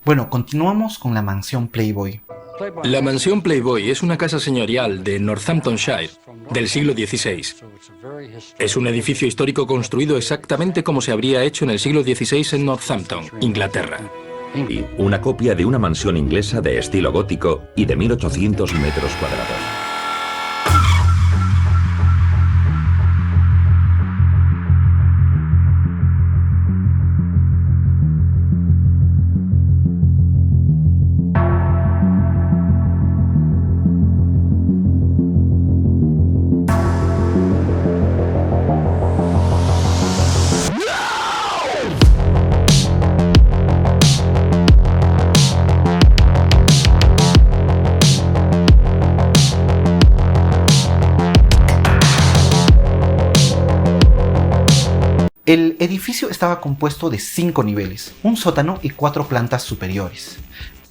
Bueno, continuamos con la mansión Playboy. La mansión Playboy es una casa señorial de Northamptonshire, del siglo XVI. Es un edificio histórico construido exactamente como se habría hecho en el siglo XVI en Northampton, Inglaterra. Y una copia de una mansión inglesa de estilo gótico y de 1800 metros cuadrados. El edificio estaba compuesto de 5 niveles, un sótano y 4 plantas superiores.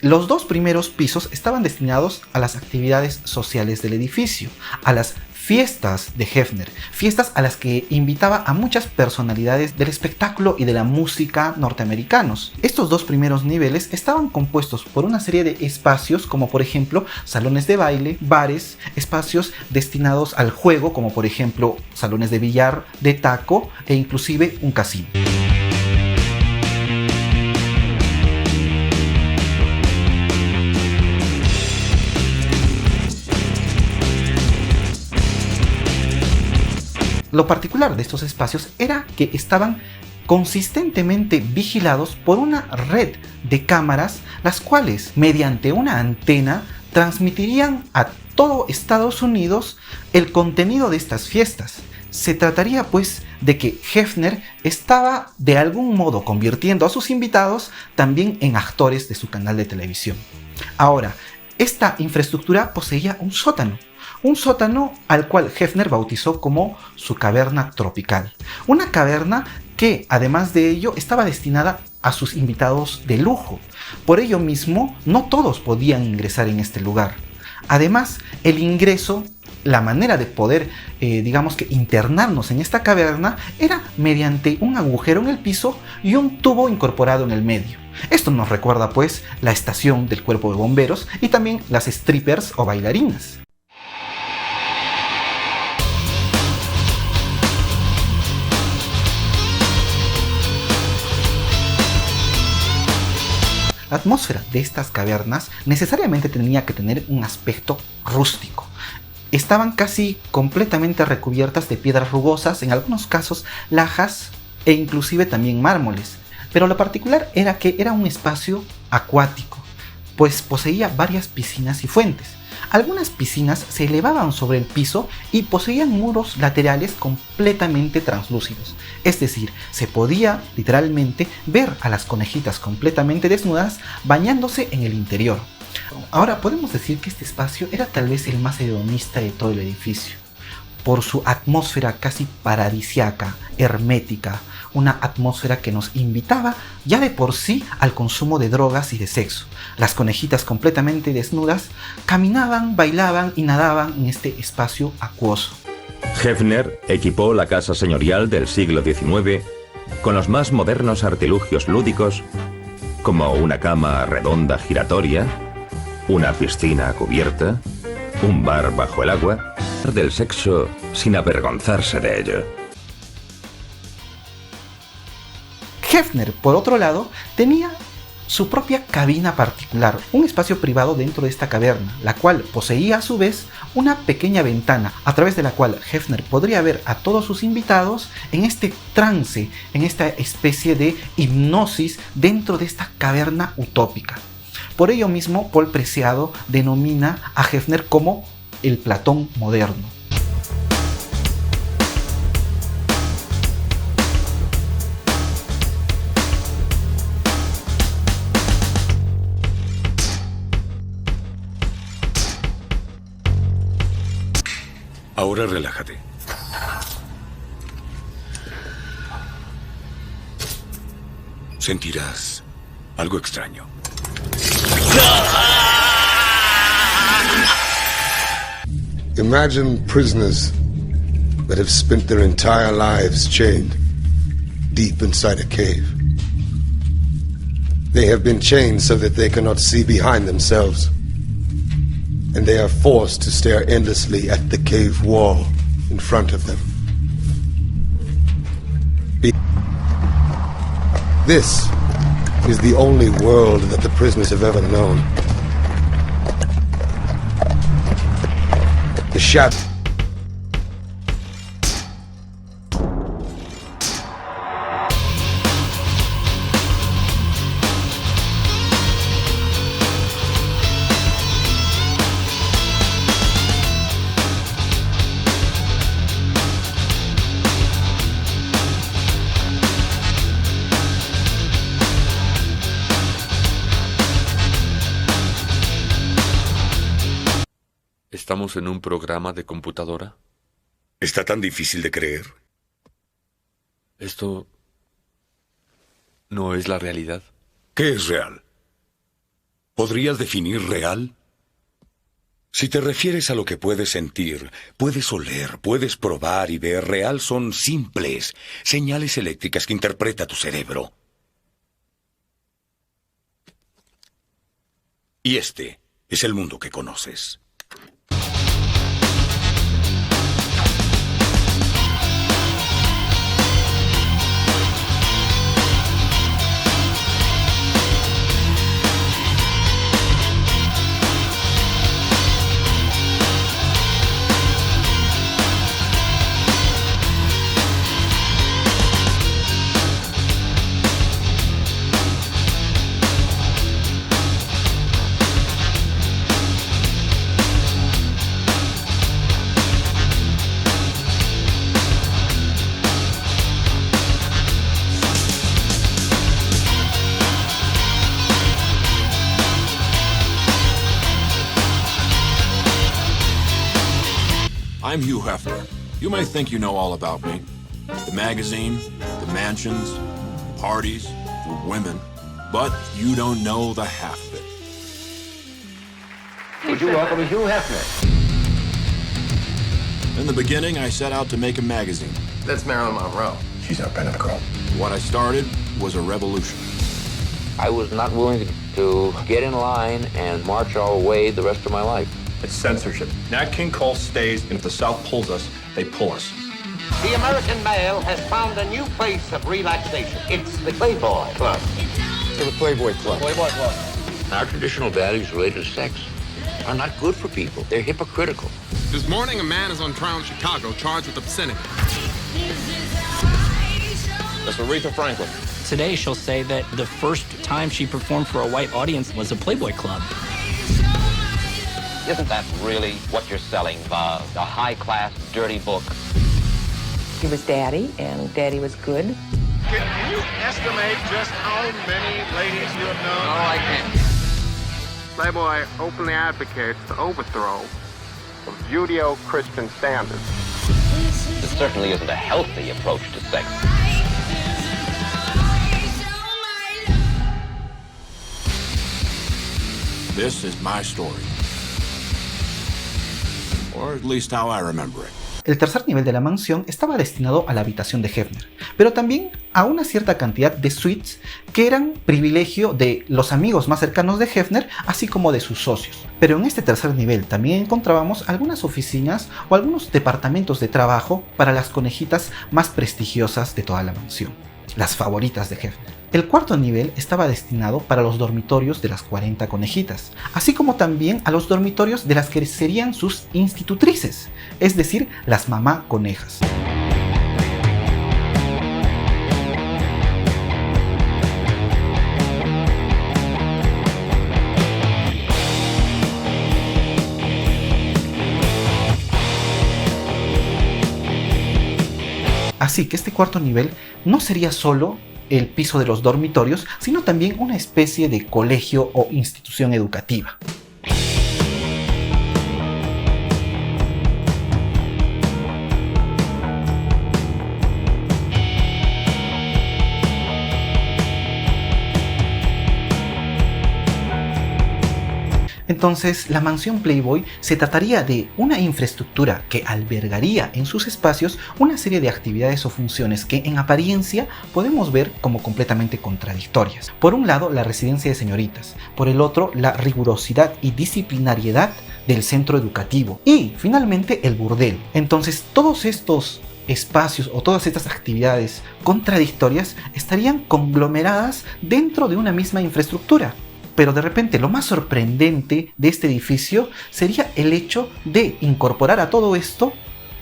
Los 2 primeros pisos estaban destinados a las actividades sociales del edificio, a las fiestas de Hefner, fiestas a las que invitaba a muchas personalidades del espectáculo y de la música norteamericanos. Estos 2 primeros niveles estaban compuestos por una serie de espacios como por ejemplo salones de baile, bares, espacios destinados al juego como por ejemplo salones de billar, de taco e inclusive un casino. Lo particular de estos espacios era que estaban consistentemente vigilados por una red de cámaras, las cuales, mediante una antena, transmitirían a todo Estados Unidos el contenido de estas fiestas. Se trataría pues de que Hefner estaba de algún modo convirtiendo a sus invitados también en actores de su canal de televisión. Ahora, esta infraestructura poseía un sótano al cual Hefner bautizó como su caverna tropical. Una caverna que, además de ello, estaba destinada a sus invitados de lujo. Por ello mismo, no todos podían ingresar en este lugar. Además, el ingreso, la manera de poder, internarnos en esta caverna era mediante un agujero en el piso y un tubo incorporado en el medio. Esto nos recuerda pues la estación del cuerpo de bomberos y también las strippers o bailarinas. La atmósfera de estas cavernas necesariamente tenía que tener un aspecto rústico. Estaban casi completamente recubiertas de piedras rugosas, en algunos casos lajas e inclusive también mármoles. Pero lo particular era que era un espacio acuático, pues poseía varias piscinas y fuentes. Algunas piscinas se elevaban sobre el piso y poseían muros laterales completamente translúcidos. Es decir, se podía literalmente ver a las conejitas completamente desnudas bañándose en el interior. Ahora podemos decir que este espacio era tal vez el más hedonista de todo el edificio, por su atmósfera casi paradisiaca, hermética, una atmósfera que nos invitaba ya de por sí al consumo de drogas y de sexo. Las conejitas completamente desnudas caminaban, bailaban y nadaban en este espacio acuoso. Hefner equipó la casa señorial del siglo XIX con los más modernos artilugios lúdicos, como una cama redonda giratoria, una piscina cubierta, un bar bajo el agua, del sexo sin avergonzarse de ello. Hefner, por otro lado, tenía su propia cabina particular, un espacio privado dentro de esta caverna, la cual poseía a su vez una pequeña ventana a través de la cual Hefner podría ver a todos sus invitados en este trance, en esta especie de hipnosis dentro de esta caverna utópica. Por ello mismo, Paul Preciado denomina a Hefner como el Platón moderno. Ahora relájate. Sentirás algo extraño. Imagine prisoners that have spent their entire lives chained deep inside a cave. They have been chained so that they cannot see behind themselves. And they are forced to stare endlessly at the cave wall in front of them. This is the only world that the prisoners have ever known. The shadow. ¿Estamos en un programa de computadora? ¿Está tan difícil de creer? Esto no es la realidad. ¿Qué es real? ¿Podrías definir real? Si te refieres a lo que puedes sentir, puedes oler, puedes probar y ver, real son simples señales eléctricas que interpreta tu cerebro. Y este es el mundo que conoces. I'm Hugh Hefner. You may think you know all about me. The magazine, the mansions, the parties, the women. But you don't know the half of it. Would you welcome Hugh Hefner? In the beginning, I set out to make a magazine. That's Marilyn Monroe. She's our pen girl. What I started was a revolution. I was not willing to get in line and march our way the rest of my life. It's censorship. Nat King Cole stays, and if the South pulls us, they pull us. The American male has found a new place of relaxation. It's the Playboy Club. The Playboy Club. Playboy Club. Our traditional values related to sex are not good for people. They're hypocritical. This morning, a man is on trial in Chicago charged with obscenity. That's Aretha Franklin. Today, she'll say that the first time she performed for a white audience was a Playboy Club. Isn't that really what you're selling, a high-class, dirty book? He was Daddy, and Daddy was good. Can you estimate just how many ladies you have known? No, I can't. Playboy openly advocates the overthrow of Judeo-Christian standards. It certainly isn't a healthy approach to sex. This is my story. Or at least how I remember it. El tercer nivel de la mansión estaba destinado a la habitación de Hefner, pero también a una cierta cantidad de suites que eran privilegio de los amigos más cercanos de Hefner, así como de sus socios. Pero en este tercer nivel también encontrábamos algunas oficinas o algunos departamentos de trabajo para las conejitas más prestigiosas de toda la mansión, las favoritas de Hefner. El cuarto nivel estaba destinado para los dormitorios de las 40 conejitas, así como también a los dormitorios de las que serían sus institutrices, es decir, las mamá conejas. Así que este cuarto nivel no sería solo el piso de los dormitorios, sino también una especie de colegio o institución educativa. Entonces, la mansión Playboy se trataría de una infraestructura que albergaría en sus espacios una serie de actividades o funciones que en apariencia podemos ver como completamente contradictorias. Por un lado, la residencia de señoritas, por el otro, la rigurosidad y disciplinariedad del centro educativo y finalmente el burdel. Entonces, todos estos espacios o todas estas actividades contradictorias estarían conglomeradas dentro de una misma infraestructura. Pero de repente lo más sorprendente de este edificio sería el hecho de incorporar a todo esto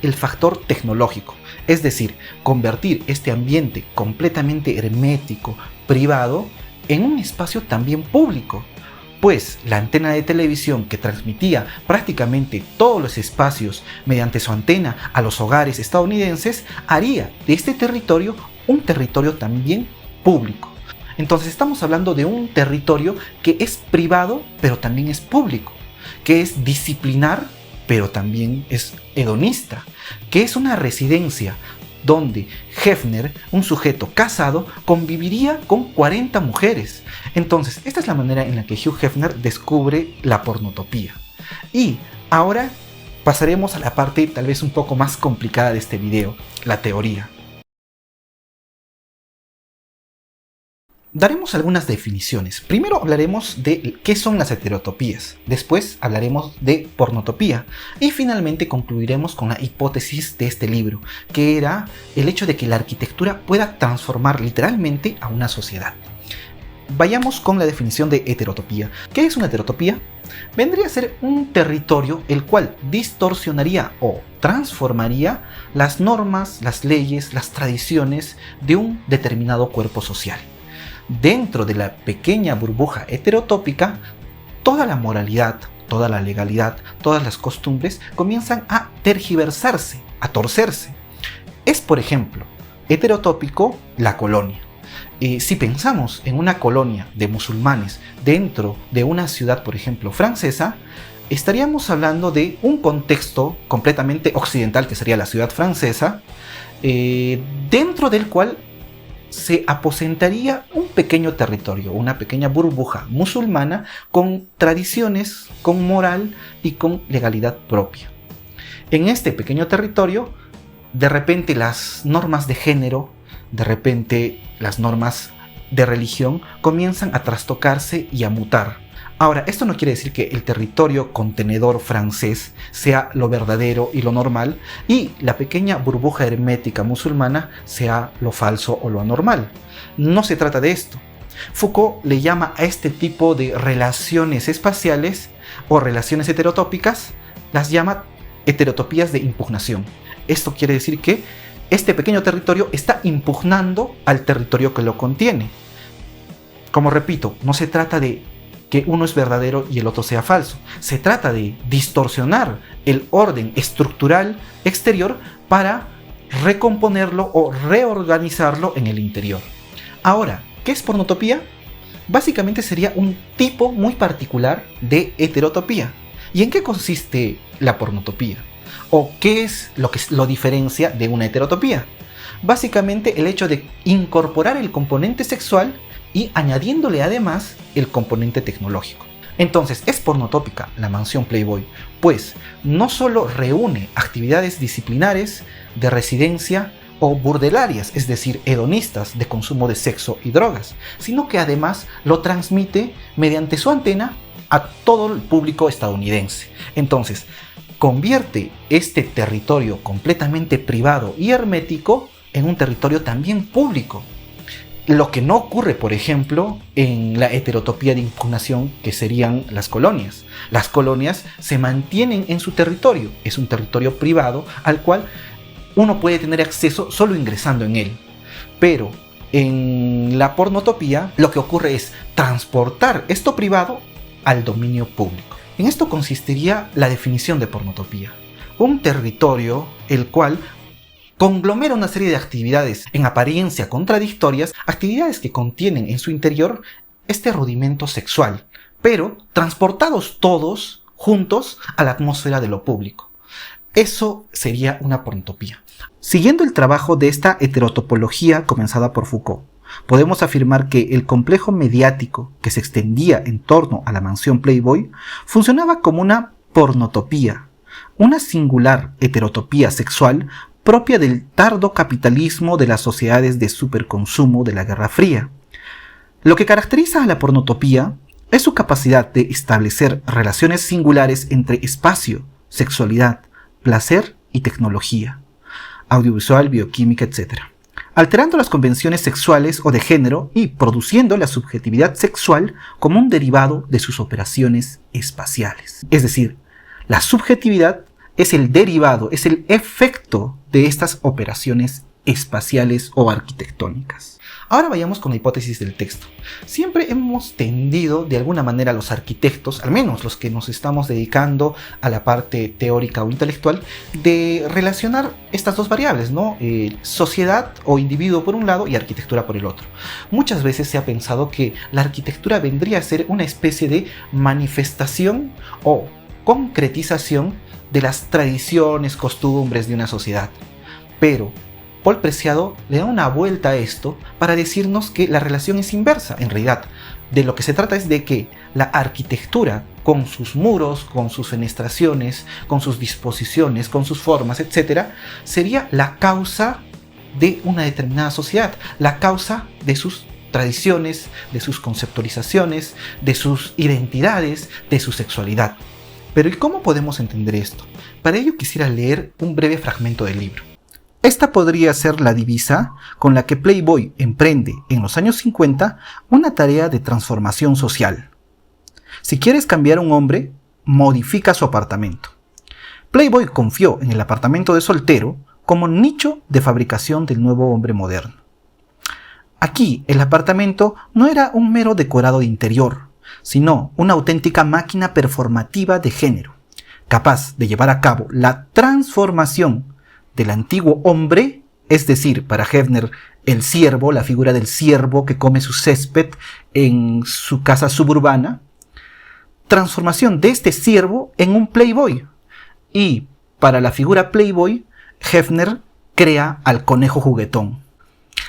el factor tecnológico. Es decir, convertir este ambiente completamente hermético, privado, en un espacio también público. Pues la antena de televisión que transmitía prácticamente todos los espacios mediante su antena a los hogares estadounidenses haría de este territorio un territorio también público. Entonces estamos hablando de un territorio que es privado, pero también es público, que es disciplinar, pero también es hedonista, que es una residencia donde Hefner, un sujeto casado, conviviría con 40 mujeres. Entonces, esta es la manera en la que Hugh Hefner descubre la pornotopía. Y ahora pasaremos a la parte tal vez un poco más complicada de este video, la teoría. Daremos algunas definiciones. Primero hablaremos de qué son las heterotopías, después hablaremos de pornotopía y finalmente concluiremos con la hipótesis de este libro, que era el hecho de que la arquitectura pueda transformar literalmente a una sociedad. Vayamos con la definición de heterotopía. ¿Qué es una heterotopía? Vendría a ser un territorio el cual distorsionaría o transformaría las normas, las leyes, las tradiciones de un determinado cuerpo social. Dentro de la pequeña burbuja heterotópica, toda la moralidad, toda la legalidad, todas las costumbres comienzan a tergiversarse, a torcerse. Es, por ejemplo, heterotópico la colonia. Si pensamos en una colonia de musulmanes dentro de una ciudad, por ejemplo, francesa, estaríamos hablando de un contexto completamente occidental, que sería la ciudad francesa, dentro del cual se aposentaría un pequeño territorio, una pequeña burbuja musulmana con tradiciones, con moral y con legalidad propia. En este pequeño territorio, de repente las normas de género, de repente las normas de religión comienzan a trastocarse y a mutar. Ahora, esto no quiere decir que el territorio contenedor francés sea lo verdadero y lo normal y la pequeña burbuja hermética musulmana sea lo falso o lo anormal. No se trata de esto. Foucault le llama a este tipo de relaciones espaciales o relaciones heterotópicas, las llama heterotopías de impugnación. Esto quiere decir que este pequeño territorio está impugnando al territorio que lo contiene. Como repito, no se trata de que uno es verdadero y el otro sea falso. Se trata de distorsionar el orden estructural exterior para recomponerlo o reorganizarlo en el interior. Ahora, ¿qué es pornotopía? Básicamente sería un tipo muy particular de heterotopía. ¿Y en qué consiste la pornotopía? ¿O qué es lo que lo diferencia de una heterotopía? Básicamente el hecho de incorporar el componente sexual y añadiéndole además el componente tecnológico. Entonces, es pornotópica la mansión Playboy, pues no solo reúne actividades disciplinares, de residencia o burdelarias, es decir, hedonistas de consumo de sexo y drogas, sino que además lo transmite mediante su antena a todo el público estadounidense. Entonces, convierte este territorio completamente privado y hermético en un territorio también público. Lo que no ocurre, por ejemplo, en la heterotopía de impugnación, que serían las colonias. Las colonias se mantienen en su territorio, es un territorio privado al cual uno puede tener acceso solo ingresando en él. Pero en la pornotopía lo que ocurre es transportar esto privado al dominio público. En esto consistiría la definición de pornotopía: un territorio el cual conglomera una serie de actividades en apariencia contradictorias, actividades que contienen en su interior este rudimento sexual, pero transportados todos juntos a la atmósfera de lo público. Eso sería una pornotopía. Siguiendo el trabajo de esta heterotopología comenzada por Foucault, podemos afirmar que el complejo mediático que se extendía en torno a la mansión Playboy funcionaba como una pornotopía, una singular heterotopía sexual propia del tardo capitalismo de las sociedades de superconsumo de la Guerra Fría. Lo que caracteriza a la pornotopía es su capacidad de establecer relaciones singulares entre espacio, sexualidad, placer y tecnología, audiovisual, bioquímica, etc., alterando las convenciones sexuales o de género y produciendo la subjetividad sexual como un derivado de sus operaciones espaciales. Es decir, la subjetividad es el derivado, es el efecto de estas operaciones espaciales o arquitectónicas. Ahora vayamos con la hipótesis del texto. Siempre hemos tendido de alguna manera los arquitectos, al menos los que nos estamos dedicando a la parte teórica o intelectual, de relacionar estas dos variables, ¿no? Sociedad o individuo por un lado y arquitectura por el otro. Muchas veces se ha pensado que la arquitectura vendría a ser una especie de manifestación o concretización de las tradiciones, costumbres de una sociedad. Pero Paul Preciado le da una vuelta a esto para decirnos que la relación es inversa. En realidad, de lo que se trata es de que la arquitectura, con sus muros, con sus fenestraciones, con sus disposiciones, con sus formas, etc., sería la causa de una determinada sociedad, la causa de sus tradiciones, de sus conceptualizaciones, de sus identidades, de su sexualidad. Pero ¿y cómo podemos entender esto? Para ello quisiera leer un breve fragmento del libro. Esta podría ser la divisa con la que Playboy emprende en los años 50 una tarea de transformación social. Si quieres cambiar a un hombre, modifica su apartamento. Playboy confió en el apartamento de soltero como nicho de fabricación del nuevo hombre moderno. Aquí el apartamento no era un mero decorado de interior, sino una auténtica máquina performativa de género, capaz de llevar a cabo la transformación del antiguo hombre, es decir, para Hefner, el ciervo, la figura del ciervo que come su césped en su casa suburbana, transformación de este ciervo en un Playboy. Y para la figura Playboy, Hefner crea al conejo juguetón.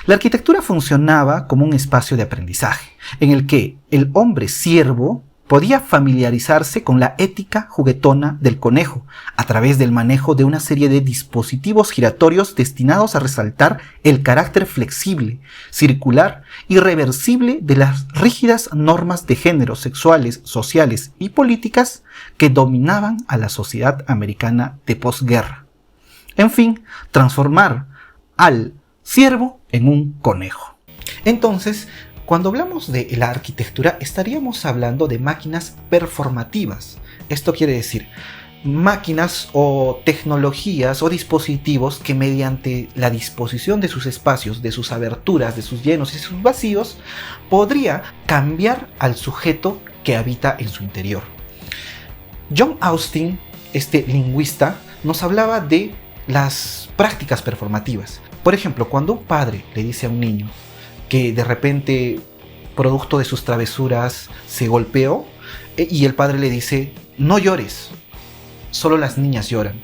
La arquitectura funcionaba como un espacio de aprendizaje, en el que el hombre ciervo podía familiarizarse con la ética juguetona del conejo a través del manejo de una serie de dispositivos giratorios destinados a resaltar el carácter flexible, circular y reversible de las rígidas normas de género sexuales, sociales y políticas que dominaban a la sociedad americana de posguerra. En fin, transformar al ciervo en un conejo. Entonces, cuando hablamos de la arquitectura, estaríamos hablando de máquinas performativas. Esto quiere decir máquinas o tecnologías o dispositivos que mediante la disposición de sus espacios, de sus aberturas, de sus llenos y sus vacíos, podría cambiar al sujeto que habita en su interior. John Austin, este lingüista, nos hablaba de las prácticas performativas. Por ejemplo, cuando un padre le dice a un niño que de repente, producto de sus travesuras, se golpeó, y el padre le dice: no llores, solo las niñas lloran.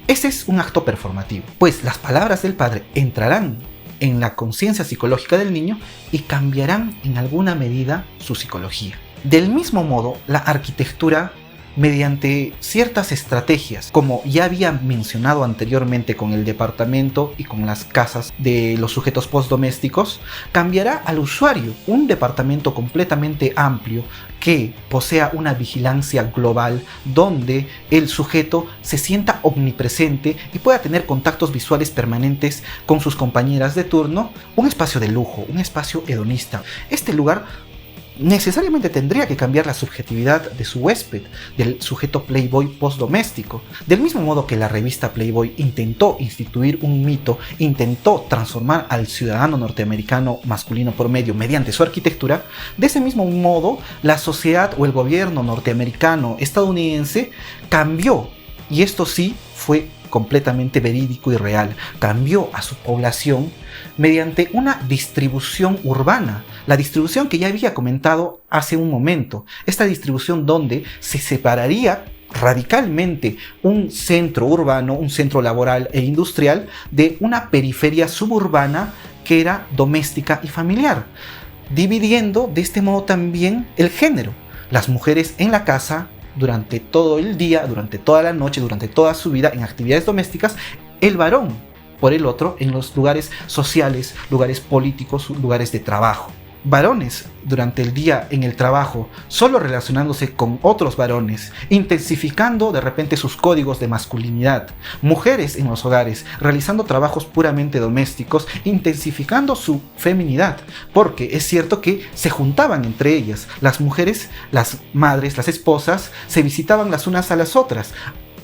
Ese es un acto performativo, pues las palabras del padre entrarán en la conciencia psicológica del niño y cambiarán en alguna medida su psicología. Del mismo modo, la arquitectura, mediante ciertas estrategias, como ya había mencionado anteriormente con el departamento y con las casas de los sujetos postdomésticos, cambiará al usuario un departamento completamente amplio que posea una vigilancia global donde el sujeto se sienta omnipresente y pueda tener contactos visuales permanentes con sus compañeras de turno, un espacio de lujo, un espacio hedonista. Este lugar necesariamente tendría que cambiar la subjetividad de su huésped, del sujeto Playboy postdoméstico. Del mismo modo que la revista Playboy intentó instituir un mito, intentó transformar al ciudadano norteamericano masculino promedio mediante su arquitectura, de ese mismo modo la sociedad o el gobierno norteamericano estadounidense cambió, y esto sí fue completamente verídico y real, cambió a su población mediante una distribución urbana, la distribución que ya había comentado hace un momento, esta distribución donde se separaría radicalmente un centro urbano, un centro laboral e industrial de una periferia suburbana que era doméstica y familiar, dividiendo de este modo también el género. Las mujeres en la casa durante todo el día, durante toda la noche, durante toda su vida en actividades domésticas, el varón, por el otro, en los lugares sociales, lugares políticos, lugares de trabajo. Varones durante el día en el trabajo, solo relacionándose con otros varones, intensificando de repente sus códigos de masculinidad. Mujeres en los hogares, realizando trabajos puramente domésticos, intensificando su feminidad, porque es cierto que se juntaban entre ellas. Las mujeres, las madres, las esposas, se visitaban las unas a las otras.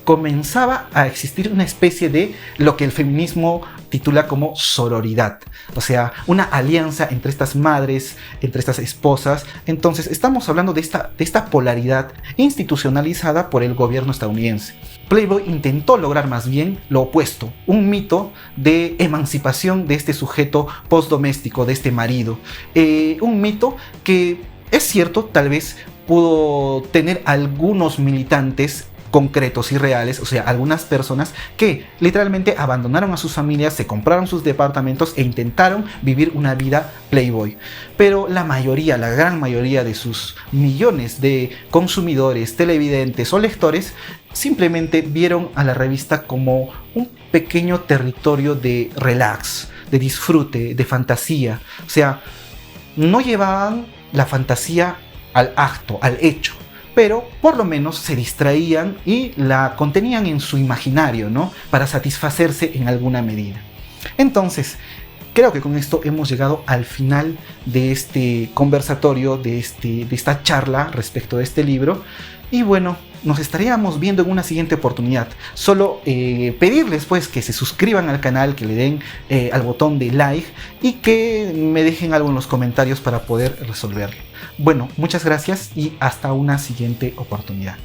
Comenzaba a existir una especie de lo que el feminismo titula como sororidad, o sea, una alianza entre estas madres, entre estas esposas. Entonces estamos hablando de esta polaridad institucionalizada por el gobierno estadounidense. Playboy intentó lograr más bien lo opuesto, un mito de emancipación de este sujeto postdoméstico, de este marido, un mito que es cierto, tal vez pudo tener algunos militantes concretos y reales, o sea, algunas personas que literalmente abandonaron a sus familias, se compraron sus departamentos e intentaron vivir una vida Playboy. Pero la mayoría, la gran mayoría de sus millones de consumidores, televidentes o lectores simplemente vieron a la revista como un pequeño territorio de relax, de disfrute, de fantasía. O sea, no llevaban la fantasía al acto, al hecho, pero por lo menos se distraían y la contenían en su imaginario, ¿no? Para satisfacerse en alguna medida. Entonces, creo que con esto hemos llegado al final de este conversatorio, de esta charla respecto de este libro. Y bueno, nos estaríamos viendo en una siguiente oportunidad. Solo pedirles pues que se suscriban al canal, que le den al botón de like y que me dejen algo en los comentarios para poder resolverlo. Bueno, muchas gracias y hasta una siguiente oportunidad.